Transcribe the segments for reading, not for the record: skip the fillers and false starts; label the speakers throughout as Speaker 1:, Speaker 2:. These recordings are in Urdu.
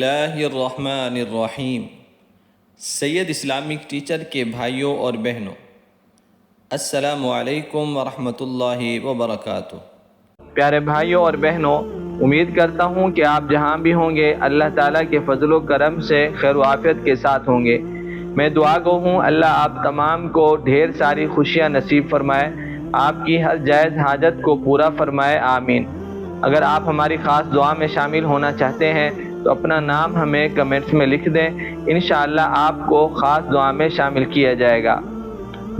Speaker 1: اللہ الرحمن الرحیم۔ سید اسلامک ٹیچر کے بھائیوں اور بہنوں، السلام علیکم ورحمۃ اللہ وبرکاتہ۔
Speaker 2: پیارے بھائیوں اور بہنوں، امید کرتا ہوں کہ آپ جہاں بھی ہوں گے اللہ تعالیٰ کے فضل و کرم سے خیر و عافیت کے ساتھ ہوں گے۔ میں دعا گو ہوں اللہ آپ تمام کو ڈھیر ساری خوشیاں نصیب فرمائے، آپ کی ہر جائز حاجت کو پورا فرمائے، آمین۔ اگر آپ ہماری خاص دعا میں شامل ہونا چاہتے ہیں تو اپنا نام ہمیں کمنٹس میں لکھ دیں، انشاءاللہ آپ کو خاص دعا میں شامل کیا جائے گا۔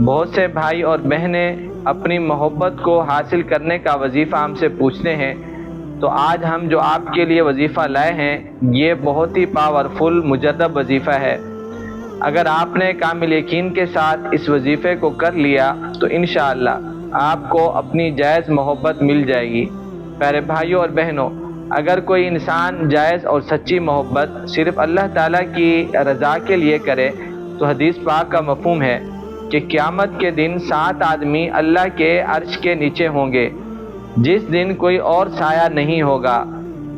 Speaker 2: بہت سے بھائی اور بہنیں اپنی محبت کو حاصل کرنے کا وظیفہ ہم سے پوچھتے ہیں، تو آج ہم جو آپ کے لیے وظیفہ لائے ہیں یہ بہت ہی پاورفل مجرب وظیفہ ہے۔ اگر آپ نے کامل یقین کے ساتھ اس وظیفے کو کر لیا تو انشاءاللہ آپ کو اپنی جائز محبت مل جائے گی۔ پیارے بھائیوں اور بہنوں، اگر کوئی انسان جائز اور سچی محبت صرف اللہ تعالیٰ کی رضا کے لیے کرے تو حدیث پاک کا مفہوم ہے کہ قیامت کے دن 7 آدمی اللہ کے عرش کے نیچے ہوں گے، جس دن کوئی اور سایہ نہیں ہوگا۔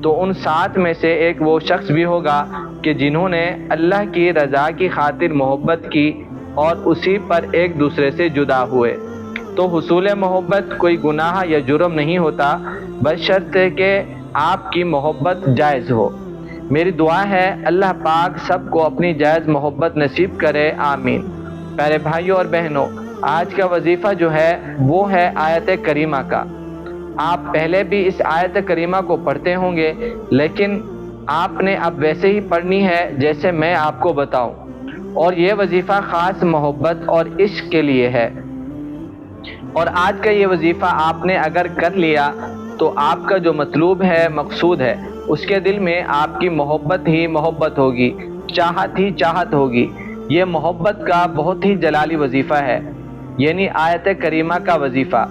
Speaker 2: تو ان 7 میں سے ایک وہ شخص بھی ہوگا کہ جنہوں نے اللہ کی رضا کی خاطر محبت کی اور اسی پر ایک دوسرے سے جدا ہوئے۔ تو حصول محبت کوئی گناہ یا جرم نہیں ہوتا، بشرطے کہ آپ کی محبت جائز ہو۔ میری دعا ہے اللہ پاک سب کو اپنی جائز محبت نصیب کرے، آمین۔ پیارے بھائیوں اور بہنوں، آج کا وظیفہ جو ہے وہ ہے آیت کریمہ کا۔ آپ پہلے بھی اس آیت کریمہ کو پڑھتے ہوں گے، لیکن آپ نے اب ویسے ہی پڑھنی ہے جیسے میں آپ کو بتاؤں، اور یہ وظیفہ خاص محبت اور عشق کے لیے ہے۔ اور آج کا یہ وظیفہ آپ نے اگر کر لیا تو آپ کا جو مطلوب ہے، مقصود ہے، اس کے دل میں آپ کی محبت ہی محبت ہوگی، چاہت ہی چاہت ہوگی۔ یہ محبت کا بہت ہی جلالی وظیفہ ہے، یعنی آیت کریمہ کا وظیفہ۔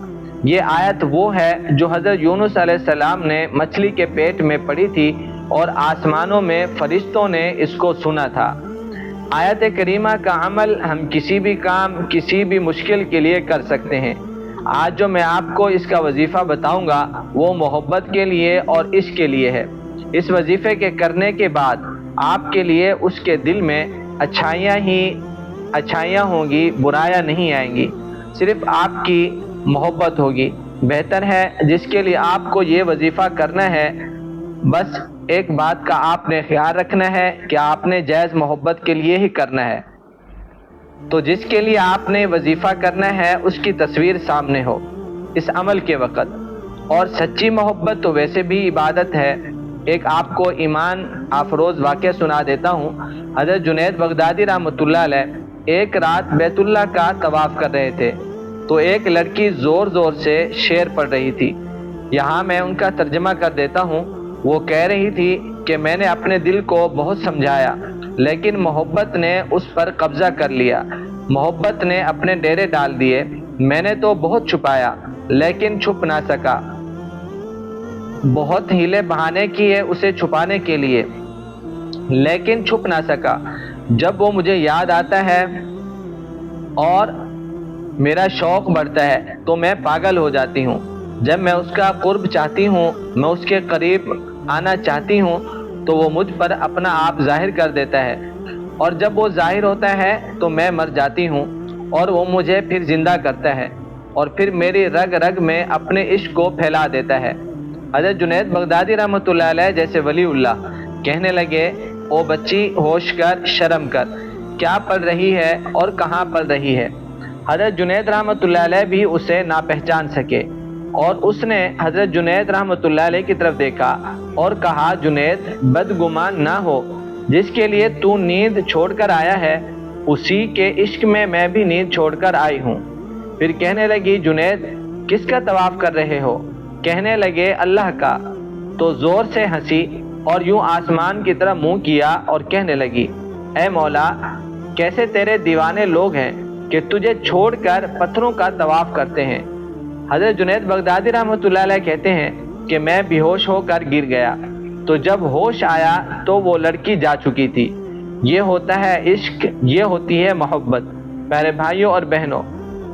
Speaker 2: یہ آیت وہ ہے جو حضرت یونس علیہ السلام نے مچھلی کے پیٹ میں پڑھی تھی اور آسمانوں میں فرشتوں نے اس کو سنا تھا۔ آیت کریمہ کا عمل ہم کسی بھی کام، کسی بھی مشکل کے لیے کر سکتے ہیں۔ آج جو میں آپ کو اس کا وظیفہ بتاؤں گا وہ محبت کے لیے اور عشق کے لیے ہے۔ اس وظیفے کے کرنے کے بعد آپ کے لیے اس کے دل میں اچھائیاں ہی اچھائیاں ہوں گی، برائیاں نہیں آئیں گی، صرف آپ کی محبت ہوگی۔ بہتر ہے جس کے لیے آپ کو یہ وظیفہ کرنا ہے، بس ایک بات کا آپ نے خیال رکھنا ہے کہ آپ نے جائز محبت کے لیے ہی کرنا ہے۔ تو جس کے لیے آپ نے وظیفہ کرنا ہے اس کی تصویر سامنے ہو اس عمل کے وقت۔ اور سچی محبت تو ویسے بھی عبادت ہے۔ ایک آپ کو ایمان افروز واقعہ سنا دیتا ہوں۔ حضرت جنید بغدادی رحمۃ اللہ علیہ ایک رات بیت اللہ کا طواف کر رہے تھے تو ایک لڑکی زور زور سے شعر پڑھ رہی تھی۔ یہاں میں ان کا ترجمہ کر دیتا ہوں۔ وہ کہہ رہی تھی کہ میں نے اپنے دل کو بہت سمجھایا، لیکن محبت نے اس پر قبضہ کر لیا، محبت نے اپنے ڈیرے ڈال دیے۔ میں نے تو بہت چھپایا لیکن چھپ نہ سکا، بہت ہیلے بہانے کیے اسے چھپانے کے لیے لیکن چھپ نہ سکا۔ جب وہ مجھے یاد آتا ہے اور میرا شوق بڑھتا ہے تو میں پاگل ہو جاتی ہوں۔ جب میں اس کا قرب چاہتی ہوں، میں اس کے قریب آنا چاہتی ہوں تو وہ مجھ پر اپنا آپ ظاہر کر دیتا ہے، اور جب وہ ظاہر ہوتا ہے تو میں مر جاتی ہوں اور وہ مجھے پھر زندہ کرتا ہے اور پھر میری رگ رگ میں اپنے عشق کو پھیلا دیتا ہے۔ حضرت جنید بغدادی رحمۃ اللہ علیہ جیسے ولی اللہ کہنے لگے، او بچی ہوش کر، شرم کر، کیا پڑھ رہی ہے اور کہاں پڑھ رہی ہے؟ حضرت جنید رحمۃ اللہ علیہ بھی اسے نہ پہچان سکے، اور اس نے حضرت جنید رحمۃ اللہ علیہ کی طرف دیکھا اور کہا، جنید بدگمان نہ ہو، جس کے لیے تو نیند چھوڑ کر آیا ہے اسی کے عشق میں میں بھی نیند چھوڑ کر آئی ہوں۔ پھر کہنے لگی، جنید کس کا طواف کر رہے ہو؟ کہنے لگے، اللہ کا۔ تو زور سے ہنسی اور یوں آسمان کی طرف منہ کیا اور کہنے لگی، اے مولا، کیسے تیرے دیوانے لوگ ہیں کہ تجھے چھوڑ کر پتھروں کا طواف کرتے ہیں۔ حضرت جنید بغدادی رحمۃ اللہ علیہ کہتے ہیں کہ میں بے ہوش ہو کر گر گیا، تو جب ہوش آیا تو وہ لڑکی جا چکی تھی۔ یہ ہوتا ہے عشق، یہ ہوتی ہے محبت۔ پیارے بھائیوں اور بہنوں،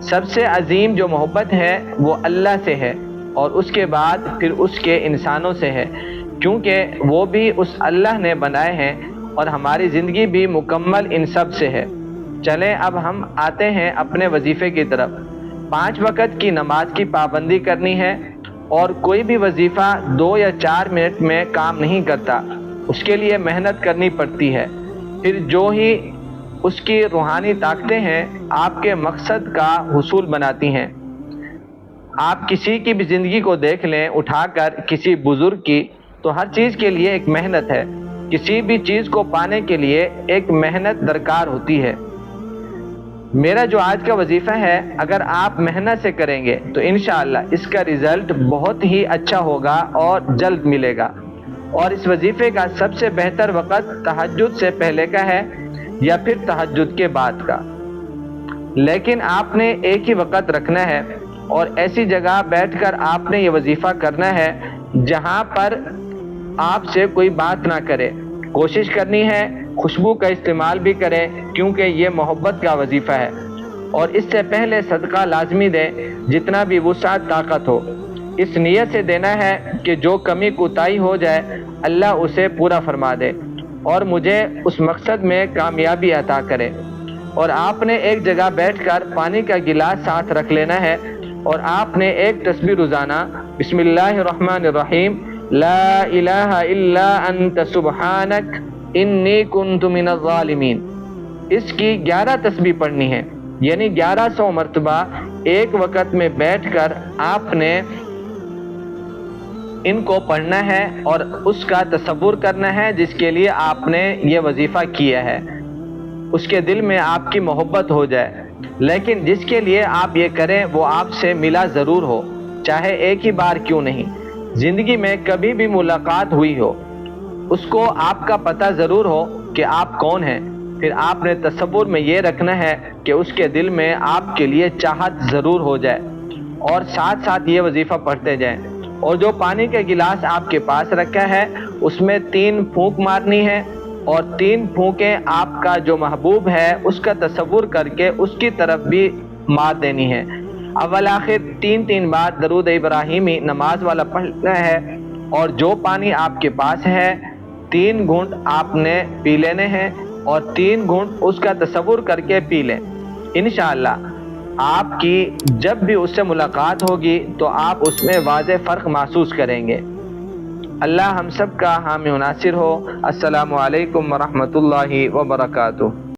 Speaker 2: سب سے عظیم جو محبت ہے وہ اللہ سے ہے، اور اس کے بعد پھر اس کے انسانوں سے ہے۔ کیونکہ وہ بھی اس اللہ نے بنائے ہیں اور ہماری زندگی بھی مکمل ان سب سے ہے۔ چلیں اب ہم آتے ہیں اپنے وظیفے کی طرف۔ 5 وقت کی نماز کی پابندی کرنی ہے، اور کوئی بھی وظیفہ 2 یا 4 منٹ میں کام نہیں کرتا، اس کے لیے محنت کرنی پڑتی ہے۔ پھر جو ہی اس کی روحانی طاقتیں ہیں آپ کے مقصد کا حصول بناتی ہیں۔ آپ کسی کی بھی زندگی کو دیکھ لیں، اٹھا کر کسی بزرگ کی، تو ہر چیز کے لیے ایک محنت ہے۔ کسی بھی چیز کو پانے کے لیے ایک محنت درکار ہوتی ہے۔ میرا جو آج کا وظیفہ ہے، اگر آپ محنت سے کریں گے تو انشاءاللہ اس کا رزلٹ بہت ہی اچھا ہوگا اور جلد ملے گا۔ اور اس وظیفے کا سب سے بہتر وقت تہجد سے پہلے کا ہے یا پھر تہجد کے بعد کا، لیکن آپ نے ایک ہی وقت رکھنا ہے، اور ایسی جگہ بیٹھ کر آپ نے یہ وظیفہ کرنا ہے جہاں پر آپ سے کوئی بات نہ کرے۔ کوشش کرنی ہے خوشبو کا استعمال بھی کریں، کیونکہ یہ محبت کا وظیفہ ہے۔ اور اس سے پہلے صدقہ لازمی دیں، جتنا بھی وسعت طاقت ہو۔ اس نیت سے دینا ہے کہ جو کمی کوتاہی ہو جائے اللہ اسے پورا فرما دے اور مجھے اس مقصد میں کامیابی عطا کرے۔ اور آپ نے ایک جگہ بیٹھ کر پانی کا گلاس ساتھ رکھ لینا ہے، اور آپ نے ایک تسبیح روزانہ بسم اللہ الرحمن الرحیم لا الہ الا انت سبحانک انی کنت من الظالمین، اس کی 11 تسبیح پڑھنی ہے، یعنی 1100 مرتبہ ایک وقت میں بیٹھ کر آپ نے ان کو پڑھنا ہے اور اس کا تصور کرنا ہے جس کے لیے آپ نے یہ وظیفہ کیا ہے، اس کے دل میں آپ کی محبت ہو جائے۔ لیکن جس کے لیے آپ یہ کریں وہ آپ سے ملا ضرور ہو، چاہے ایک ہی بار کیوں نہیں، زندگی میں کبھی بھی ملاقات ہوئی ہو، اس کو آپ کا پتہ ضرور ہو کہ آپ کون ہیں۔ پھر آپ نے تصور میں یہ رکھنا ہے کہ اس کے دل میں آپ کے لیے چاہت ضرور ہو جائے، اور ساتھ ساتھ یہ وظیفہ پڑھتے جائیں۔ اور جو پانی کا گلاس آپ کے پاس رکھا ہے اس میں 3 پھونک مارنی ہے، اور 3 پھونکیں آپ کا جو محبوب ہے اس کا تصور کر کے اس کی طرف بھی مار دینی ہے۔ اول آخر 3 بار درود ابراہیمی نماز والا پڑھنا ہے، اور جو پانی آپ کے پاس ہے 3 گھونٹ آپ نے پی لینے ہیں، اور 3 گھونٹ اس کا تصور کر کے پی لیں۔ انشاءاللہ آپ کی جب بھی اس سے ملاقات ہوگی تو آپ اس میں واضح فرق محسوس کریں گے۔ اللہ ہم سب کا حامی و ناصر ہو۔ السلام علیکم ورحمۃ اللہ وبرکاتہ۔